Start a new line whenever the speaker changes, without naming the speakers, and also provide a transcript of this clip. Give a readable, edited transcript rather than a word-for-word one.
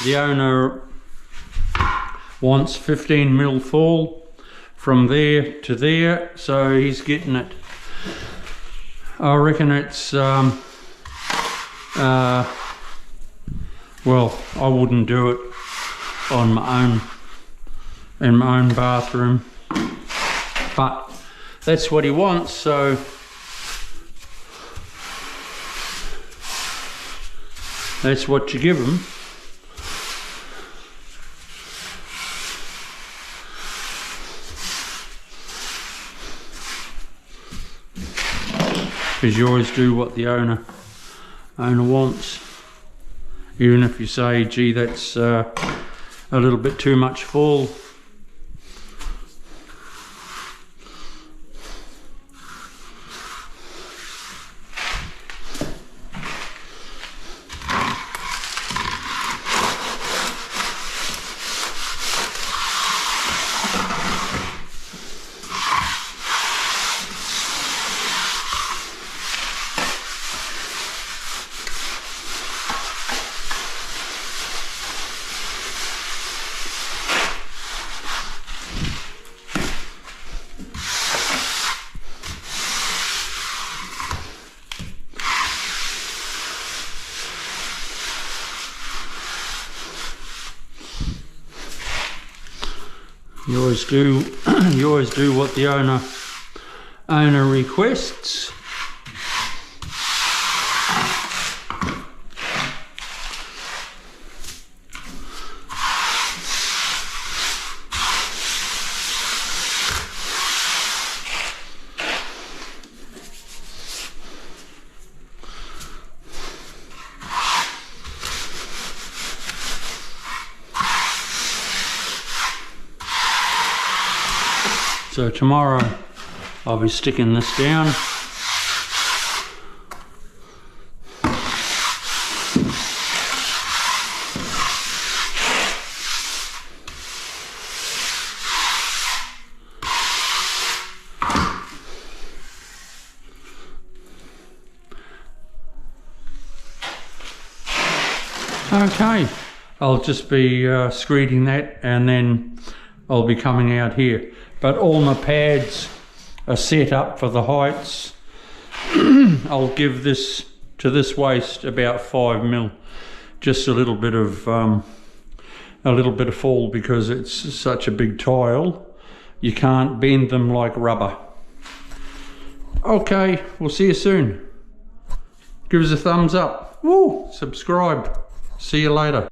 The owner wants 15 mil fall from there to there, so he's getting it. I reckon it's well, I wouldn't do it on my own, in my own bathroom, but that's what he wants, so that's what you give him. Because you always do what the owner wants, even if you say, gee, that's a little bit too much fall. You always do what the owner requests. So tomorrow I'll be sticking this down. Okay, I'll just be screeding that, and then I'll be coming out here. But all my pads are set up for the heights. I'll give this to this waist about 5 mil, just a little bit of fall, because it's such a big tile. You can't bend them like rubber. Okay, we'll see you soon. Give us a thumbs up. Woo! Subscribe. See you later.